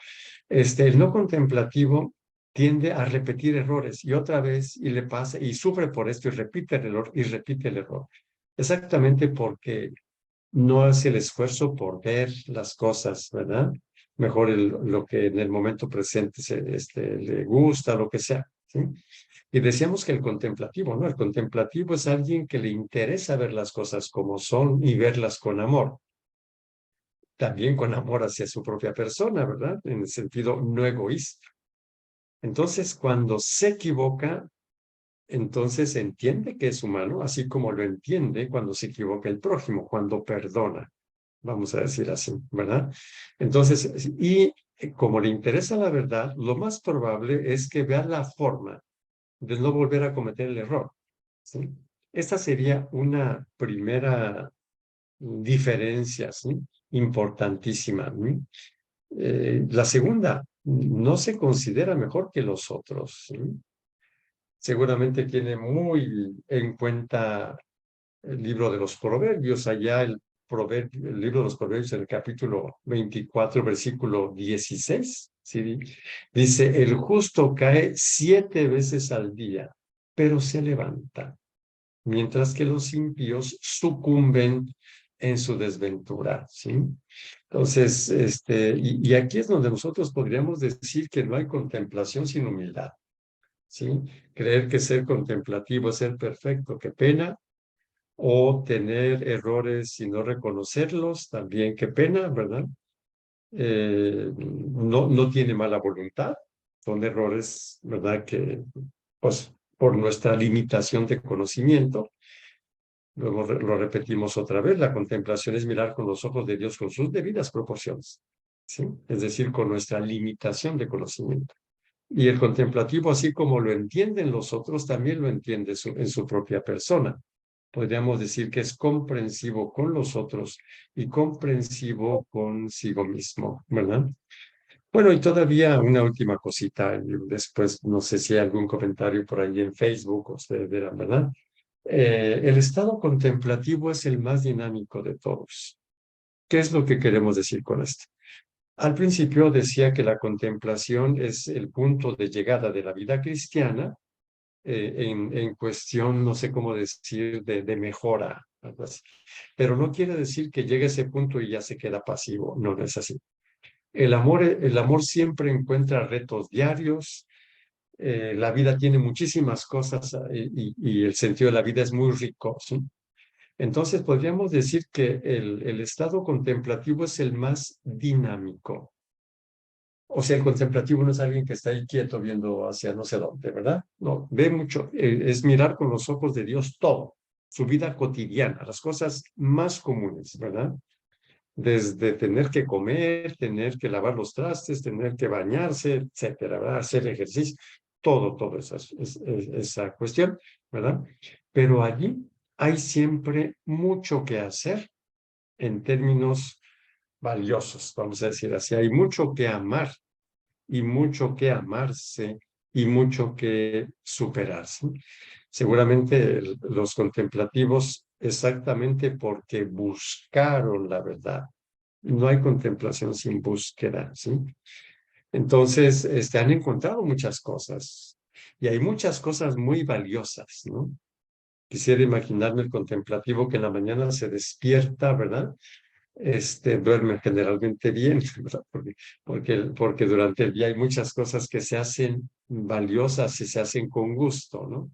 el no contemplativo tiende a repetir errores y otra vez y le pasa y sufre por esto y repite el error y repite el error. Exactamente porque no hace el esfuerzo por ver las cosas, ¿verdad? Mejor lo que en el momento presente le gusta, lo que sea, ¿sí? Y decíamos que el contemplativo, ¿no? El contemplativo es alguien que le interesa ver las cosas como son y verlas con amor. También con amor hacia su propia persona, ¿verdad? En el sentido no egoísta. Entonces, cuando se equivoca, entonces entiende que es humano, así como lo entiende cuando se equivoca el prójimo, cuando perdona, vamos a decir así, ¿verdad? Entonces, y como le interesa la verdad, lo más probable es que vea la forma de no volver a cometer el error, ¿sí? Esta sería una primera diferencia, ¿sí? Importantísima, ¿sí? La segunda, no se considera mejor que los otros, ¿sí? Seguramente tiene muy en cuenta el libro de los Proverbios, allá el libro de los Proverbios, en el capítulo 24, versículo 16, ¿sí? Dice, el justo cae 7 veces al día, pero se levanta, mientras que los impíos sucumben en su desventura, ¿sí? Entonces, y aquí es donde nosotros podríamos decir que no hay contemplación sin humildad, ¿sí? Creer que ser contemplativo es ser perfecto, qué pena, o tener errores y no reconocerlos, también qué pena, ¿verdad? No tiene mala voluntad, son errores, ¿verdad? Que, pues, por nuestra limitación de conocimiento, luego lo repetimos otra vez, la contemplación es mirar con los ojos de Dios con sus debidas proporciones, ¿sí? Es decir, con nuestra limitación de conocimiento. Y el contemplativo, así como lo entienden los otros, también lo entiende en su propia persona. Podríamos decir que es comprensivo con los otros y comprensivo consigo mismo, ¿verdad? Bueno, y todavía una última cosita, y después no sé si hay algún comentario por ahí en Facebook, ustedes verán, ¿verdad? El estado contemplativo es el más dinámico de todos. ¿Qué es lo que queremos decir con esto? Al principio decía que la contemplación es el punto de llegada de la vida cristiana en cuestión, no sé cómo decir, de mejora, algo así. Pero no quiere decir que llegue a ese punto y ya se queda pasivo. No, no es así. El amor siempre encuentra retos diarios. La vida tiene muchísimas cosas y el sentido de la vida es muy rico, ¿sí? Entonces podríamos decir que el estado contemplativo es el más dinámico. O sea, el contemplativo no es alguien que está ahí quieto viendo hacia no sé dónde, ¿verdad? No, ve mucho, es mirar con los ojos de Dios todo, su vida cotidiana, las cosas más comunes, ¿verdad? Desde tener que comer, tener que lavar los trastes, tener que bañarse, etcétera, ¿verdad? Hacer ejercicio, todo esa cuestión, ¿verdad? Pero allí hay siempre mucho que hacer en términos valiosos, vamos a decir así. Hay mucho que amar y mucho que amarse y mucho que superarse. Seguramente los contemplativos, exactamente porque buscaron la verdad. No hay contemplación sin búsqueda, ¿sí? Entonces, han encontrado muchas cosas y hay muchas cosas muy valiosas, ¿no? Quisiera imaginarme el contemplativo que en la mañana se despierta, ¿verdad? Duerme generalmente bien, ¿verdad? Porque durante el día hay muchas cosas que se hacen valiosas y se hacen con gusto, ¿no?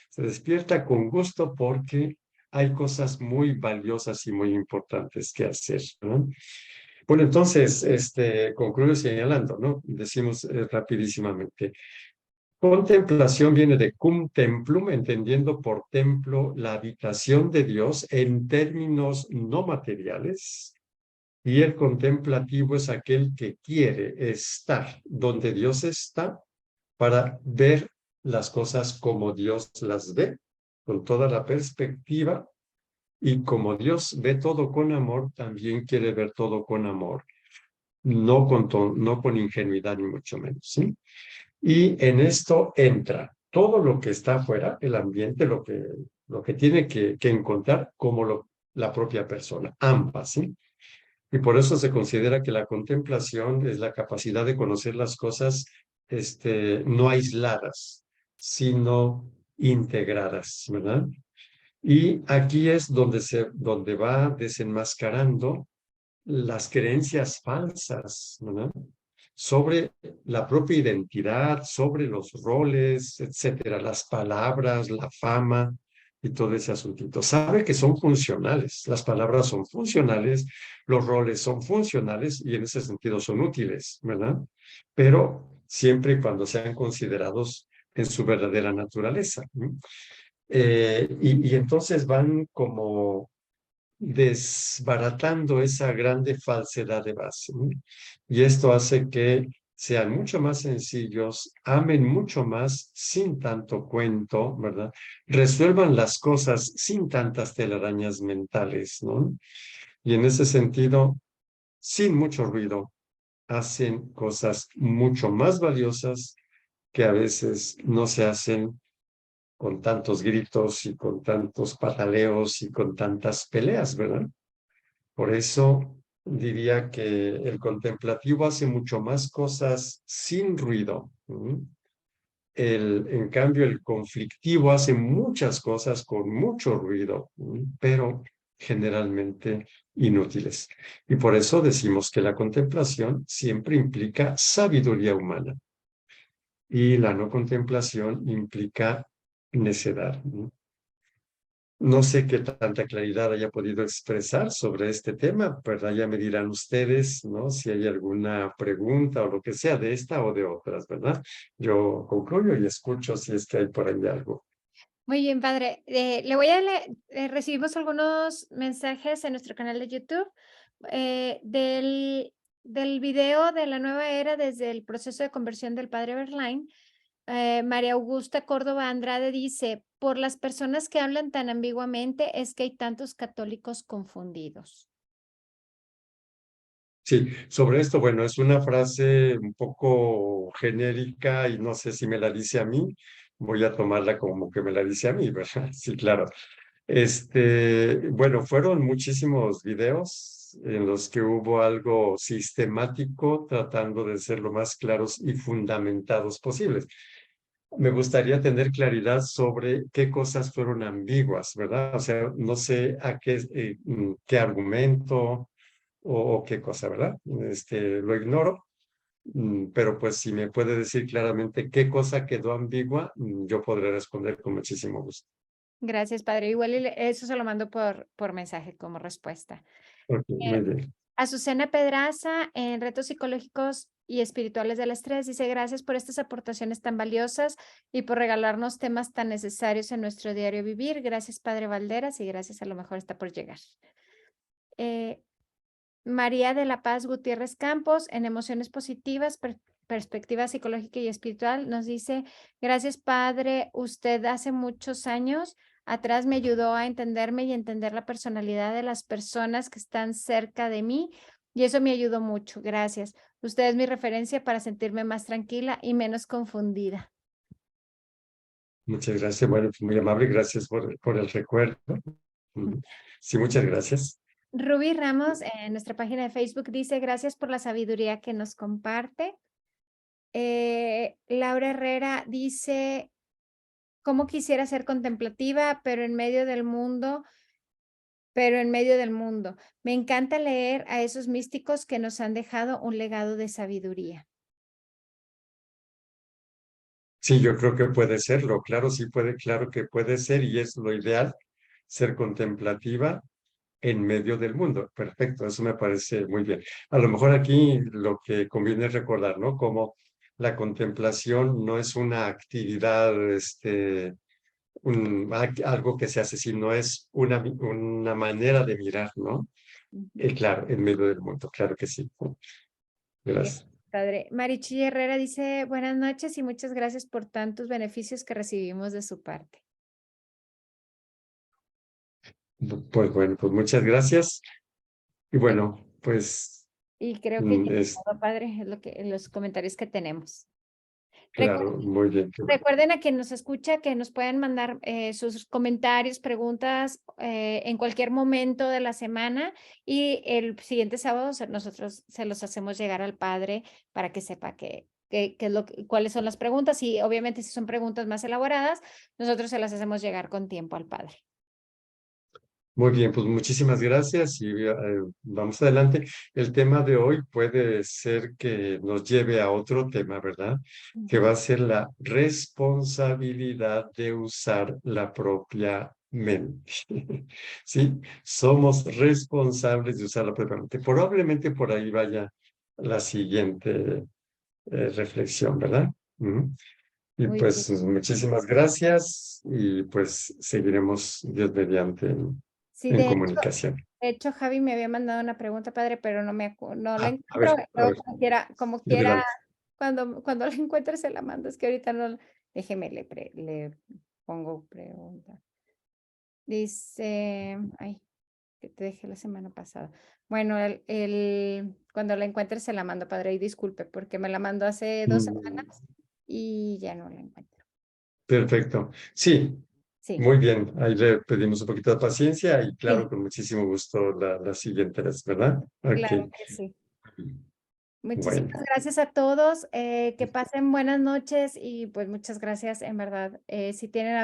Se despierta con gusto porque hay cosas muy valiosas y muy importantes que hacer, ¿no? Bueno, entonces, concluyo señalando, ¿no? Decimos rapidísimamente. Contemplación viene de cum templum, entendiendo por templo la habitación de Dios en términos no materiales, y el contemplativo es aquel que quiere estar donde Dios está para ver las cosas como Dios las ve, con toda la perspectiva, y como Dios ve todo con amor, también quiere ver todo con amor, no con ingenuidad ni mucho menos, ¿sí? Y en esto entra todo lo que está afuera, el ambiente, lo que tiene que encontrar como la propia persona, ambas, ¿sí? Y por eso se considera que la contemplación es la capacidad de conocer las cosas, no aisladas, sino integradas, ¿verdad? Y aquí es donde va desenmascarando las creencias falsas, ¿verdad? Sobre la propia identidad, sobre los roles, etcétera, las palabras, la fama y todo ese asuntito. Sabe que son funcionales, las palabras son funcionales, los roles son funcionales y en ese sentido son útiles, ¿verdad? Pero siempre y cuando sean considerados en su verdadera naturaleza. ¿No? Y entonces van como desbaratando esa grande falsedad de base, ¿no? Y esto hace que sean mucho más sencillos, amen mucho más sin tanto cuento, ¿verdad? Resuelvan las cosas sin tantas telarañas mentales, ¿no? Y en ese sentido, sin mucho ruido, hacen cosas mucho más valiosas que a veces no se hacen con tantos gritos y con tantos pataleos y con tantas peleas, ¿verdad? Por eso diría que el contemplativo hace mucho más cosas sin ruido. En cambio, el conflictivo hace muchas cosas con mucho ruido, pero generalmente inútiles. Y por eso decimos que la contemplación siempre implica sabiduría humana y la no contemplación implica necedad. No sé qué tanta claridad haya podido expresar sobre este tema, ¿verdad? Ya me dirán ustedes, ¿no? Si hay alguna pregunta o lo que sea de esta o de otras, ¿verdad? Yo concluyo y escucho si es que hay por ahí algo. Muy bien, padre. Le voy a recibimos algunos mensajes en nuestro canal de YouTube del video de la nueva era desde el proceso de conversión del padre Berlain. María Augusta Córdoba Andrade dice, por las personas que hablan tan ambiguamente es que hay tantos católicos confundidos. Sí, sobre esto, bueno, es una frase un poco genérica y no sé si me la dice a mí, voy a tomarla como que me la dice a mí, ¿verdad? Sí, claro. Bueno, fueron muchísimos videos en los que hubo algo sistemático tratando de ser lo más claros y fundamentados posibles. Me gustaría tener claridad sobre qué cosas fueron ambiguas, ¿verdad? O sea, no sé a qué argumento o qué cosa, ¿verdad? Lo ignoro, pero pues si me puede decir claramente qué cosa quedó ambigua, yo podré responder con muchísimo gusto. Gracias, padre. Igual eso se lo mando por mensaje como respuesta. Ok, Eh, muy bien. Azucena Pedraza, en Retos Psicológicos y Espirituales del Estrés, dice: gracias por estas aportaciones tan valiosas y por regalarnos temas tan necesarios en nuestro diario vivir. Gracias, padre Valderas, y gracias, a lo mejor está por llegar. Eh, María de la Paz Gutiérrez Campos, en Emociones Positivas, Perspectiva Psicológica y Espiritual, nos dice: gracias, padre, usted hace muchos años atrás me ayudó a entenderme y entender la personalidad de las personas que están cerca de mí, y eso me ayudó mucho. Gracias. Usted es mi referencia para sentirme más tranquila y menos confundida. Muchas gracias. Bueno, pues muy amable. Gracias por el recuerdo. Ujú. Sí, muchas gracias. Ruby Ramos, en nuestra página de Facebook, dice: gracias por la sabiduría que nos comparte. Laura Herrera dice: cómo quisiera ser contemplativa, pero en medio del mundo. Me encanta leer a esos místicos que nos han dejado un legado de sabiduría. Sí, yo creo que puede serlo. Claro, sí puede, claro que puede ser y es lo ideal, ser contemplativa en medio del mundo. Perfecto, eso me parece muy bien. A lo mejor aquí lo que conviene es recordar, ¿no? Como la contemplación no es una actividad, algo que se hace, sino es una manera de mirar, ¿no? Ujú. Claro, en medio del mundo, claro que sí. Bien, Gracias. padre. Marichi Herrera dice: buenas noches y muchas gracias por tantos beneficios que recibimos de su parte. Pues bueno, pues muchas gracias. Y Eh, bueno, pues Y creo que ya es es todo, padre, es lo que, los comentarios que tenemos. claro, muy bien. Qué bueno. Recuerden a quien nos escucha que nos pueden mandar sus comentarios, preguntas en cualquier momento de la semana, y el siguiente sábado nosotros se los hacemos llegar al padre para que sepa qué es cuáles son las preguntas, y obviamente si son preguntas más elaboradas, nosotros se las hacemos llegar con tiempo al padre. Muy bien, pues muchísimas gracias y vamos adelante. El tema de hoy puede ser que nos lleve a otro tema, ¿verdad? Que Ujú. va a ser la responsabilidad de usar la propia mente. Sí, somos responsables de usar la propia mente. Probablemente por ahí vaya la siguiente reflexión, ¿verdad? Ujú. Y Muy bien. pues muchísimas gracias y pues seguiremos Dios mediante Sí, en comunicación. de hecho, Javi me había mandado una pregunta, padre, pero no la encuentro. A Luego, ver, como sí, quiera, adelante. cuando la encuentre se la mando. Es que ahorita no, déjeme, le pongo pregunta. Dice, ay, que te dejé la semana pasada. Bueno, cuando la encuentre se la mando, padre, y disculpe, porque me la mandó hace 2 semanas Mm, y ya no la encuentro. Perfecto. Sí, Sí, muy bien. Ahí le pedimos un poquito de paciencia y claro, sí, con muchísimo gusto la siguiente vez, ¿verdad? claro Ok. que sí. Muchísimas Bueno, gracias a todos, que pasen buenas noches y pues muchas gracias en verdad. Si tienen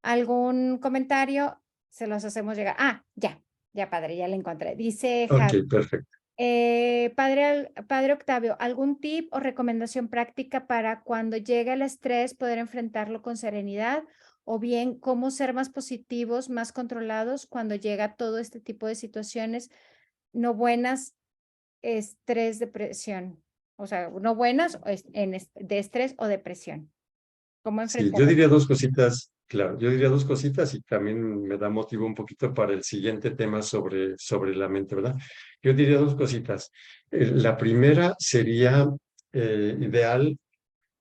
algún comentario, se los hacemos llegar. Ah, ya padre, ya la encontré. Dice ok, Javi: perfecto. padre Octavio, ¿algún tip o recomendación práctica para cuando llega el estrés poder enfrentarlo con serenidad? O bien, ¿cómo ser más positivos, más controlados cuando llega todo este tipo de situaciones no buenas? Estrés, depresión, o sea, no buenas, de estrés o depresión. ¿Cómo Sí, yo enfrentarlo? diría dos cositas, claro, yo diría dos cositas y también me da motivo un poquito para el siguiente tema sobre la mente, ¿verdad? Yo diría dos cositas. La primera sería ideal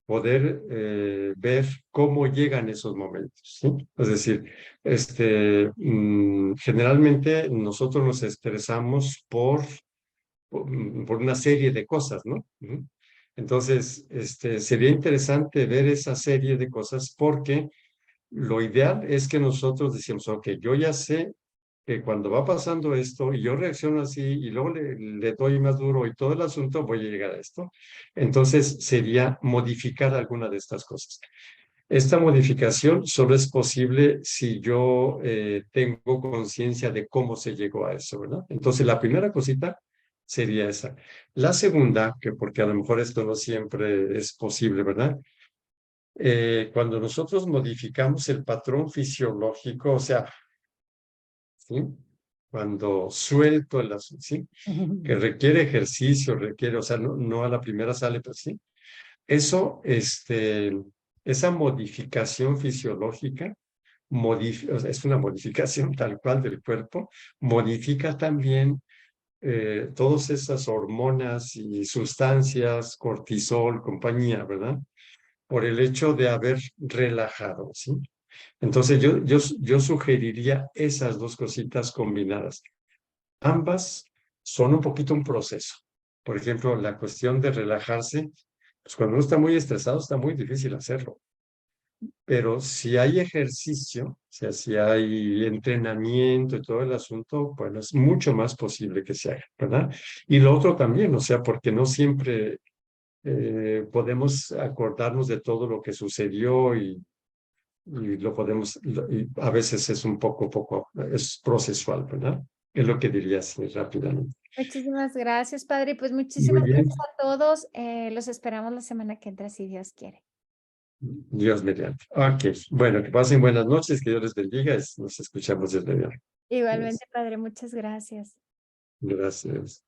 poder ver cómo llegan esos momentos, ¿sí? Es decir, generalmente nosotros nos estresamos por una serie de cosas, ¿no? Ujú. Entonces, sería interesante ver esa serie de cosas porque lo ideal es que nosotros decimos, ok, yo ya sé que cuando va pasando esto y yo reacciono así y luego le doy más duro y todo el asunto, voy a llegar a esto. Entonces sería modificar alguna de estas cosas. Esta modificación solo es posible si yo tengo conciencia de cómo se llegó a eso, ¿verdad? Entonces la primera cosita sería esa. La segunda, que porque a lo mejor esto no siempre es posible, ¿verdad? cuando nosotros modificamos el patrón fisiológico, o sea, ¿sí? Cuando suelto el asunto, ¿sí? Que requiere ejercicio, requiere, o sea, no a la primera sale, pues sí. Eso, esa modificación fisiológica, o sea, es una modificación tal cual del cuerpo, modifica también todas esas hormonas y sustancias, cortisol, compañía, ¿verdad? Por el hecho de haber relajado, ¿sí? Entonces yo sugeriría esas dos cositas combinadas. Ambas son un poquito un proceso. Por ejemplo, la cuestión de relajarse, pues cuando uno está muy estresado está muy difícil hacerlo. Pero si hay ejercicio, o sea, si hay entrenamiento y todo el asunto, bueno, es mucho más posible que se haga, ¿verdad? Y lo otro también, o sea, porque no siempre podemos acordarnos de todo lo que sucedió y lo podemos, y a veces es un poco, es procesual, ¿verdad? Es lo que diría así rápidamente. Muchísimas gracias, padre. Pues Muy muchísimas bien, gracias a todos. Los esperamos la semana que entra, si Dios quiere. Dios mediante. Ok, bueno, que pasen buenas noches, que Dios les bendiga, nos escuchamos Dios mediante. Igualmente, Yes. padre, muchas gracias. Gracias.